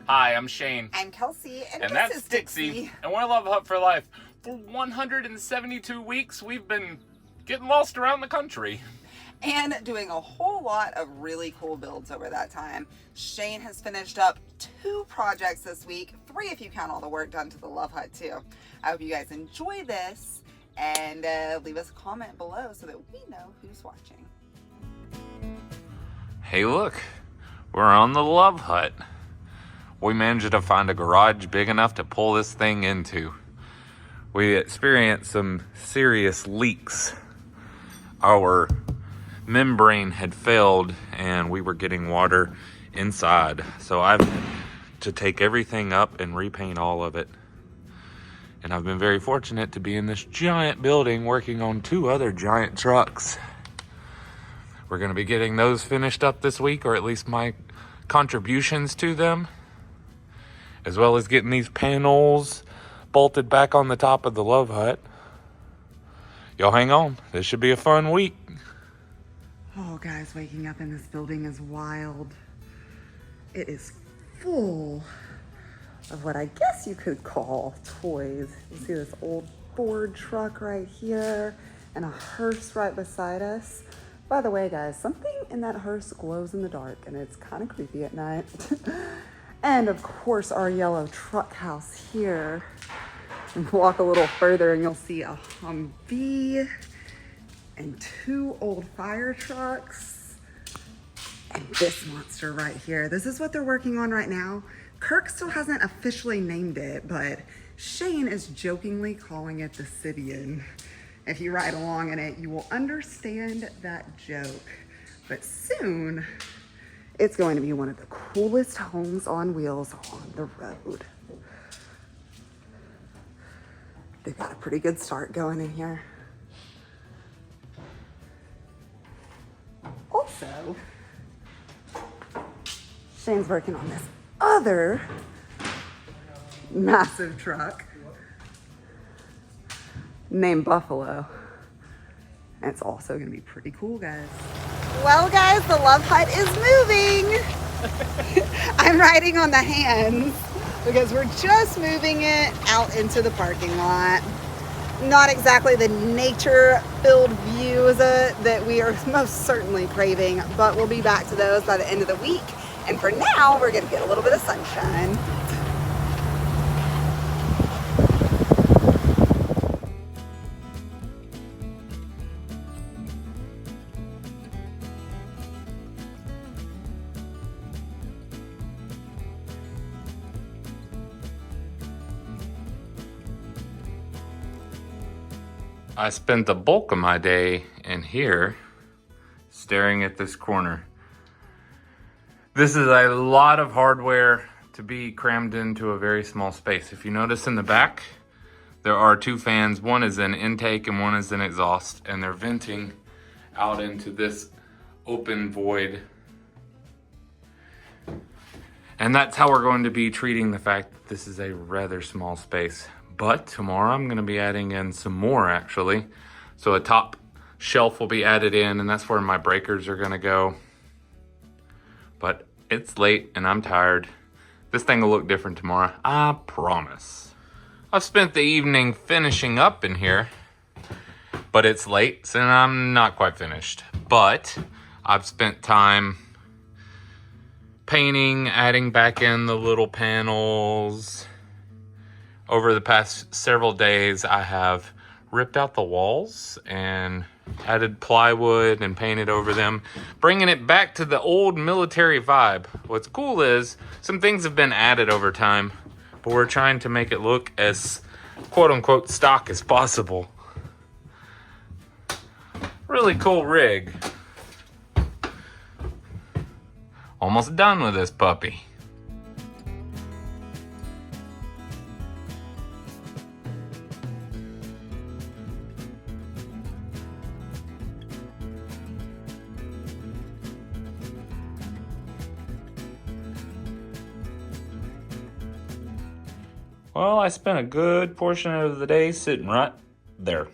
Hi, I'm Shane. I'm Kelsey, And that's Dixie. And we're Love Hut for Life. For 172 weeks, we've been getting lost around the country. And doing a whole lot of really cool builds over that time. Shane has finished up 2 projects this week, 3 if you count all the work done to the Love Hut too. I hope you guys enjoy this and leave us a comment below so that we know who's watching. Hey, look, we're on the Love Hut. We managed to find a garage big enough to pull this thing into. We experienced some serious leaks. Our membrane had failed and we were getting water inside. So I've had to take everything up and repaint all of it. And I've been very fortunate to be in this giant building working on 2 other giant trucks. We're going to be getting those finished up this week, or at least my contributions to them, as well as getting these panels bolted back on the top of the Love Hut. Y'all hang on. This should be a fun week. Oh, guys, waking up in this building is wild. It is full of what I guess you could call toys. You see this old Ford truck right here and a hearse right beside us. By the way, guys, something in that hearse glows in the dark and it's kind of creepy at night. And of course, our yellow truck house here. And walk a little further and you'll see a Humvee and 2 old fire trucks and this monster right here. This is what they're working on right now. Kirk still hasn't officially named it, but Shane is jokingly calling it the Sibian. If you ride along in it, you will understand that joke. But soon, it's going to be one of the coolest homes on wheels on the road. They've got a pretty good start going in here. Also, Shane's working on this other massive truck named Buffalo. And it's also going to be pretty cool, guys. Well, guys, the Love Hut is moving. I'm riding on the hands because we're just moving it out into the parking lot. Not exactly the nature-filled views that we are most certainly craving, but we'll be back to those by the end of the week. And for now, we're going to get a little bit of sunshine. I spent the bulk of my day in here staring at this corner. This is a lot of hardware to be crammed into a very small space. If you notice in the back, there are 2 fans. One is an intake and one is an exhaust, and they're venting out into this open void. And that's how we're going to be treating the fact that this is a rather small space. But tomorrow I'm going to be adding in some more, actually. So a top shelf will be added in, and that's where my breakers are going to go. But it's late and I'm tired. This thing will look different tomorrow, I promise. I've spent the evening finishing up in here, but it's late and I'm not quite finished. But I've spent time painting, adding back in the little panels. Over the past several days, I have ripped out the walls and added plywood and painted over them, bringing it back to the old military vibe. What's cool is some things have been added over time, but we're trying to make it look as quote-unquote stock as possible. Really cool rig. Almost done with this puppy. Well, I spent a good portion of the day sitting right there.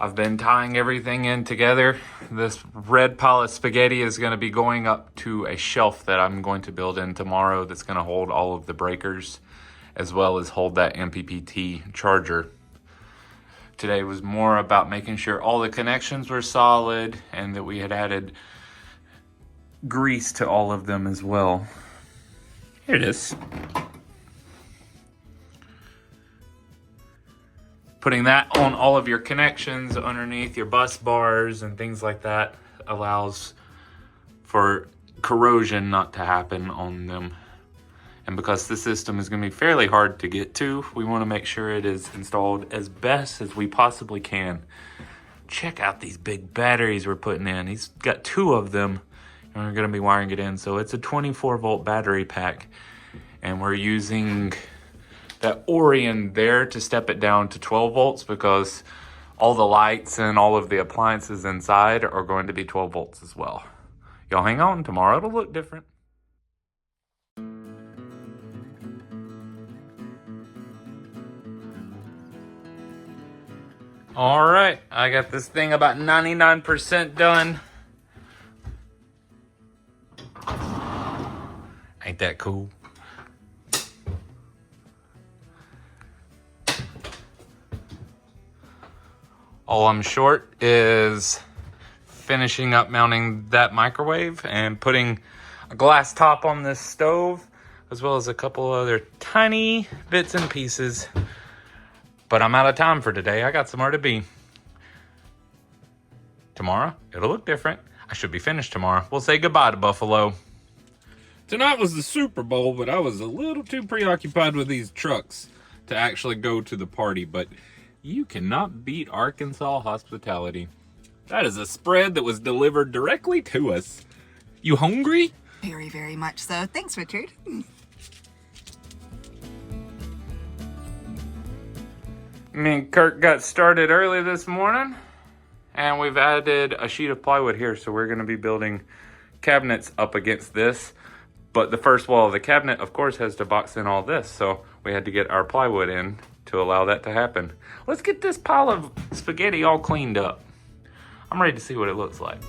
I've been tying everything in together. This red pile of spaghetti is going to be going up to a shelf that I'm going to build in tomorrow that's going to hold all of the breakers as well as hold that MPPT charger. Today was more about making sure all the connections were solid and that we had added grease to all of them as well. Here it is. Putting that on all of your connections underneath your bus bars and things like that allows for corrosion not to happen on them. And because the system is going to be fairly hard to get to, we want to make sure it is installed as best as we possibly can. Check out these big batteries we're putting in. He's got 2 of them, and we're going to be wiring it in. So it's a 24-volt battery pack, and we're using that Orion there to step it down to 12 volts because all the lights and all of the appliances inside are going to be 12 volts as well. Y'all hang on, tomorrow it'll look different. All right, I got this thing about 99% done. Ain't that cool? All I'm short is finishing up mounting that microwave and putting a glass top on this stove, as well as a couple other tiny bits and pieces. But I'm out of time for today. I got somewhere to be. Tomorrow, it'll look different. I should be finished tomorrow. We'll say goodbye to Buffalo. Tonight was the Super Bowl, but I was a little too preoccupied with these trucks to actually go to the party. But you cannot beat Arkansas hospitality. That is a spread that was delivered directly to us. You hungry? Very, very much so. Thanks, Richard. Me and Kirk got started early this morning, and we've added a sheet of plywood here, so we're going to be building cabinets up against this. But the first wall of the cabinet, of course, has to box in all this, so we had to get our plywood in to allow that to happen. Let's get this pile of spaghetti all cleaned up. I'm ready to see what it looks like.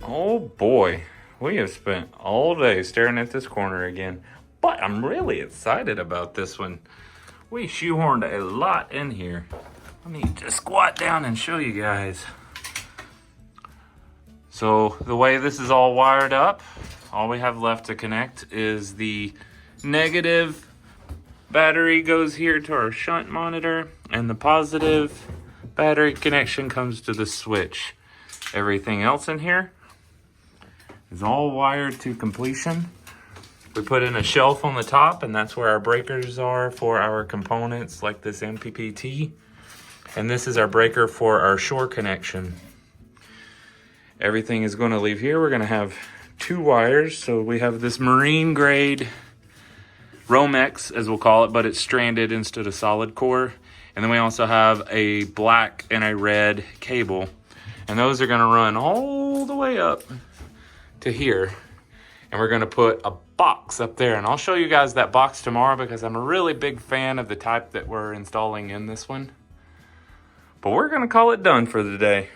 Oh boy. We have spent all day staring at this corner again, but I'm really excited about this one. We shoehorned a lot in here. Let me just squat down and show you guys. So the way this is all wired up, all we have left to connect is the negative battery goes here to our shunt monitor, and the positive battery connection comes to the switch. Everything else in here is all wired to completion. We put in a shelf on the top, and that's where our breakers are for our components like this MPPT. And this is our breaker for our shore connection. Everything is going to leave here. We're going to have 2 wires. So we have this marine grade Romex, as we'll call it, but it's stranded instead of solid core. And then we also have a black and a red cable. And those are going to run all the way up to here, and we're going to put a box up there, and I'll show you guys that box tomorrow because I'm a really big fan of the type that we're installing in this one. But we're going to call it done for the day.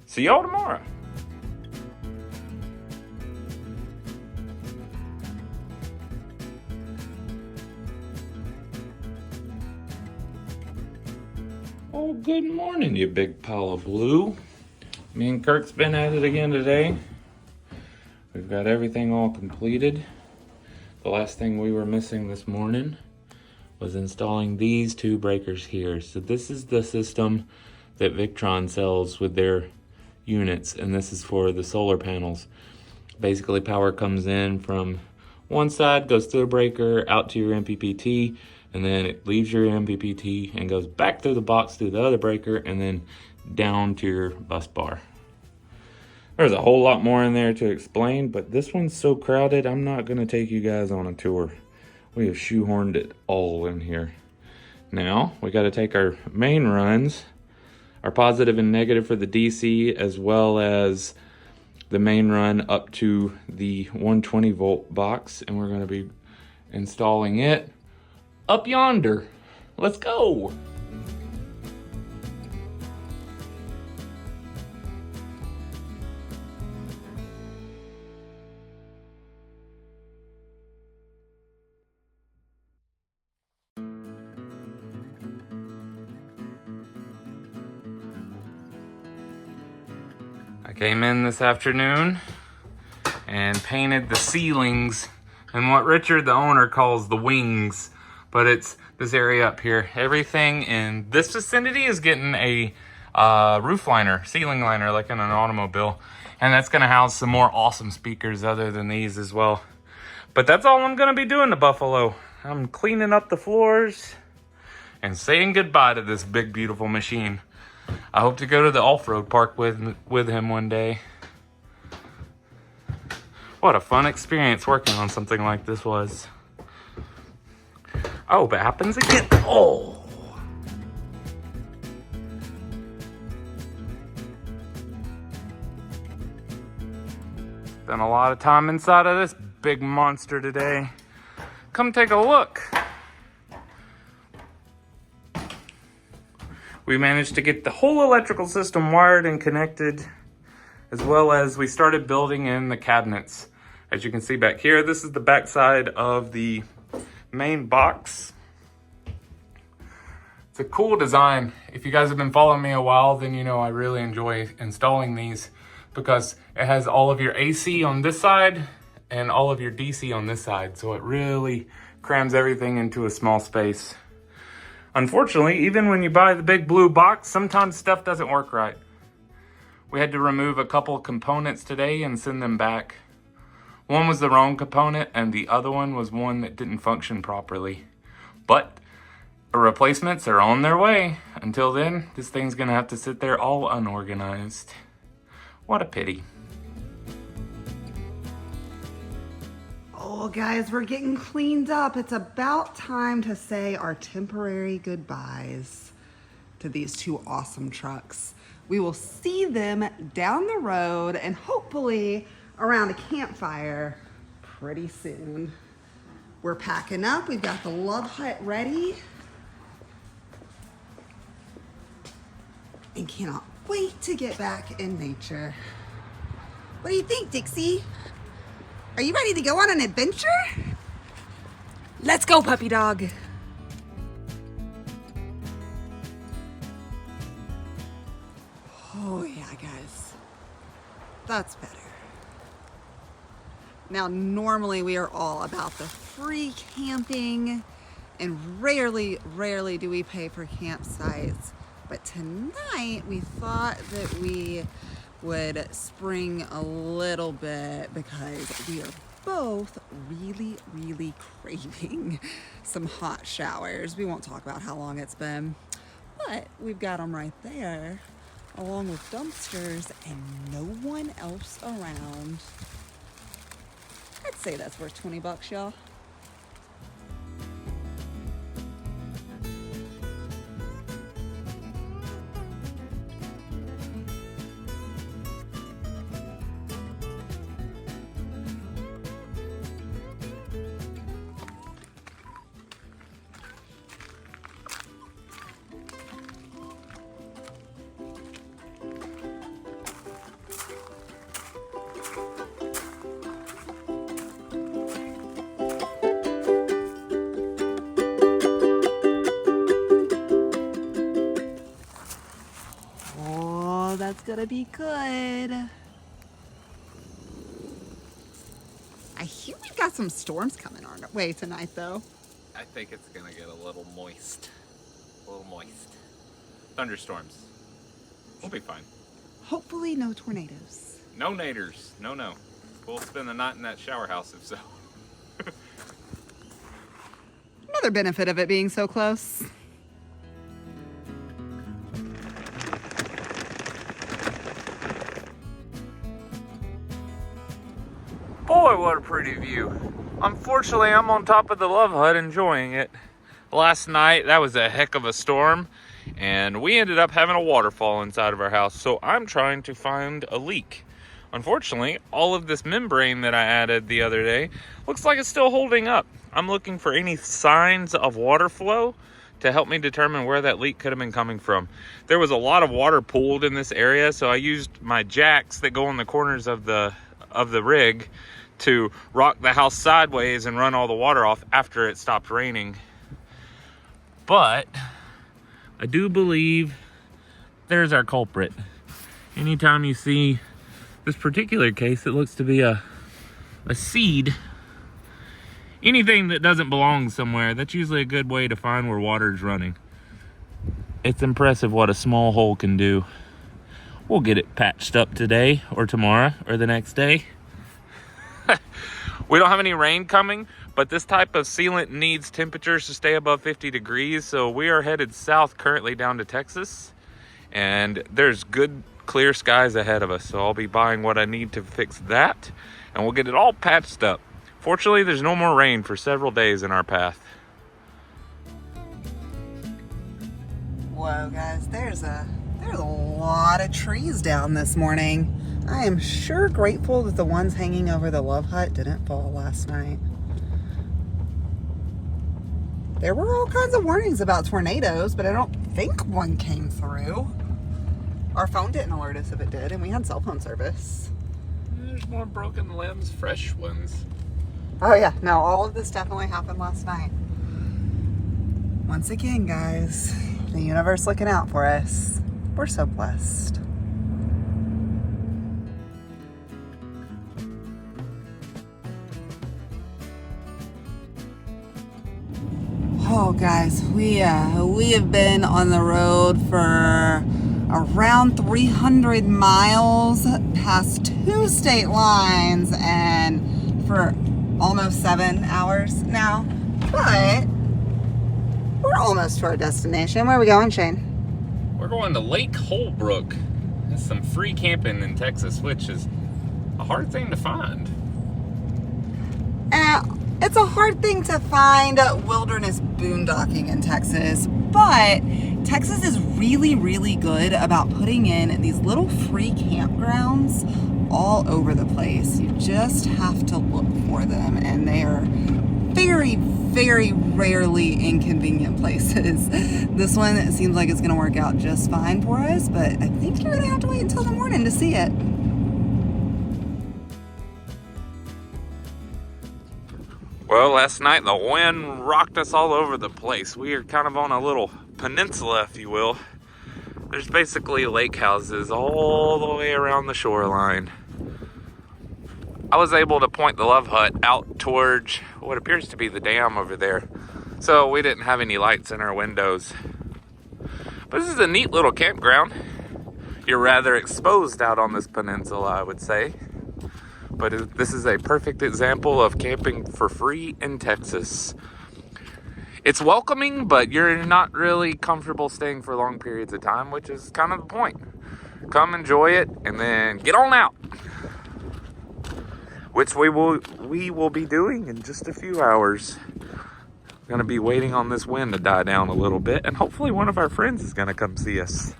See y'all tomorrow. Oh, good morning, you big pile of blue. Me and Kirk's been at it again today. We've got everything all completed. The last thing we were missing this morning was installing these 2 breakers here. So this is the system that Victron sells with their units, and this is for the solar panels. Basically, power comes in from one side, goes through a breaker, out to your MPPT, and then it leaves your MPPT and goes back through the box through the other breaker, and then down to your bus bar. There's a whole lot more in there to explain, but this one's so crowded, I'm not going to take you guys on a tour. We have shoehorned it all in here. Now, we got to take our main runs, our positive and negative for the DC, as well as the main run up to the 120 volt box, and we're gonna be installing it up yonder. Let's go. I came in this afternoon and painted the ceilings and what Richard, the owner, calls the wings, but it's this area up here. Everything in this vicinity is getting a roof liner, ceiling liner, like in an automobile, and that's gonna house some more awesome speakers other than these as well. But that's all I'm gonna be doing to Buffalo. I'm cleaning up the floors and saying goodbye to this big, beautiful machine. I hope to go to the off-road park with him one day. What a fun experience working on something like this was. Oh, but it happens again. Oh! Spent a lot of time inside of this big monster today. Come take a look. We managed to get the whole electrical system wired and connected, as well as we started building in the cabinets. As you can see back here, this is the back side of the main box. It's a cool design. If you guys have been following me a while, then you know I really enjoy installing these because it has all of your AC on this side and all of your DC on this side. So it really crams everything into a small space. Unfortunately, even when you buy the big blue box, sometimes stuff doesn't work right. We had to remove a couple of components today and send them back. One was the wrong component and the other one was one that didn't function properly. But replacements are on their way. Until then, this thing's gonna have to sit there all unorganized. What a pity. Oh, guys, we're getting cleaned up. It's about time to say our temporary goodbyes to these two awesome trucks. We will see them down the road and hopefully around a campfire pretty soon. We're packing up. We've got the Love Hut ready. And cannot wait to get back in nature. What do you think, Dixie? Are you ready to go on an adventure? Let's go, puppy dog. Oh yeah, guys. That's better. Now, normally we are all about the free camping and rarely do we pay for campsites. But tonight we thought that we would spring a little bit because we are both really craving some hot showers. We won't talk about how long it's been, but we've got them right there along with dumpsters and no one else around. I'd say that's worth 20 bucks, y'all. That's gonna be good. I hear we've got some storms coming our way tonight, though. I think it's gonna get a little moist. Thunderstorms. We'll be fine. Hopefully no tornadoes. No naders. No. We'll spend the night in that shower house if so. Another benefit of it being so close. Boy, what a pretty view. Unfortunately, I'm on top of the Love Hut enjoying it. Last night, that was a heck of a storm, and we ended up having a waterfall inside of our house, so I'm trying to find a leak. Unfortunately, all of this membrane that I added the other day looks like it's still holding up. I'm looking for any signs of water flow to help me determine where that leak could have been coming from. There was a lot of water pooled in this area, so I used my jacks that go on the corners of the rig to rock the house sideways and run all the water off after it stopped raining. But I do believe there's our culprit. Anytime you see this particular case, it looks to be a seed. Anything that doesn't belong somewhere, that's usually a good way to find where water's running. It's impressive what a small hole can do. We'll get it patched up today or tomorrow or the next day. We don't have any rain coming, but this type of sealant needs temperatures to stay above 50 degrees. So we are headed south currently down to Texas, and there's good clear skies ahead of us. So I'll be buying what I need to fix that, and we'll get it all patched up. Fortunately, there's no more rain for several days in our path. Whoa, guys, there's a lot of trees down this morning. I am sure grateful that the ones hanging over the Love Hut didn't fall last night. There were all kinds of warnings about tornadoes, but I don't think one came through. Our phone didn't alert us if it did, and we had cell phone service. There's more broken limbs, fresh ones. Oh yeah, no, all of this definitely happened last night. Once again, guys, the universe looking out for us. We're so blessed. Oh, guys, we have been on the road for around 300 miles past 2 state lines and for almost 7 hours now, but we're almost to our destination. Where are we going, Shane? We're going to Lake Holbrook. That's some free camping in Texas, which is a hard thing to find. It's a hard thing to find wilderness boondocking in Texas, but Texas is really, really good about putting in these little free campgrounds all over the place. You just have to look for them, and they are very, very rarely inconvenient places. This one seems like it's going to work out just fine for us, but I think you're going to have to wait until the morning to see it. Well, last night the wind rocked us all over the place. We are kind of on a little peninsula, if you will. There's basically lake houses all the way around the shoreline. I was able to point the Love Hut out towards what appears to be the dam over there. So we didn't have any lights in our windows. But this is a neat little campground. You're rather exposed out on this peninsula, I would say. But this is a perfect example of camping for free in Texas. It's welcoming, but you're not really comfortable staying for long periods of time, which is kind of the point. Come enjoy it and then get on out. Which we will be doing in just a few hours. We're going to be waiting on this wind to die down a little bit, and hopefully one of our friends is going to come see us.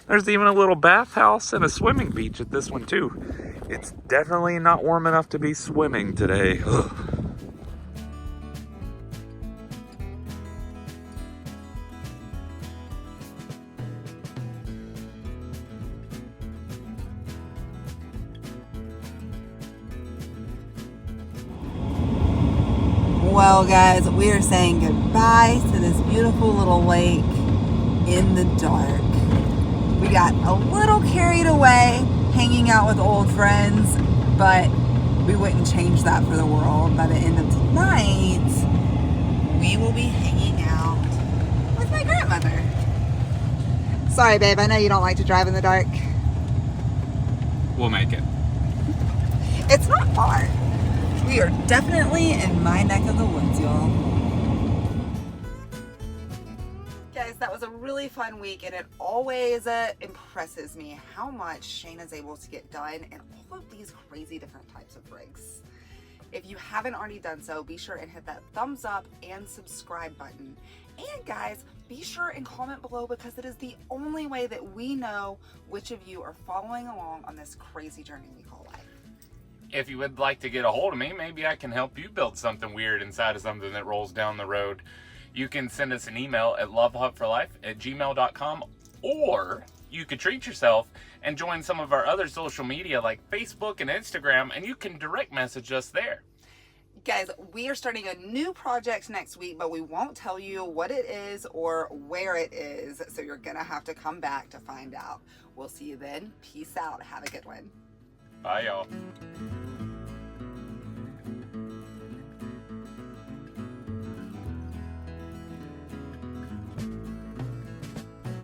There's even a little bathhouse and a swimming beach at this one too. It's definitely not warm enough to be swimming today. Ugh. Well, guys, we are saying goodbye to this beautiful little lake in the dark. We got a little carried away hanging out with old friends, but we wouldn't change that for the world. By the end of tonight, we will be hanging out with my grandmother. Sorry, babe, I know you don't like to drive in the dark. We'll make it. It's not far. We are definitely in my neck of the woods, y'all. Guys, that was a really fun week, and it always impresses me how much Shane is able to get done in all of these crazy different types of rigs. If you haven't already done so, be sure and hit that thumbs up and subscribe button. And guys, be sure and comment below, because it is the only way that we know which of you are following along on this crazy journey we call life. If you would like to get a hold of me, maybe I can help you build something weird inside of something that rolls down the road. You can send us an email at lovehutforlife@gmail.com, or you could treat yourself and join some of our other social media like Facebook and Instagram, and you can direct message us there. Guys, we are starting a new project next week, but we won't tell you what it is or where it is, so you're gonna have to come back to find out. We'll see you then. Peace out. Have a good one. Bye, y'all.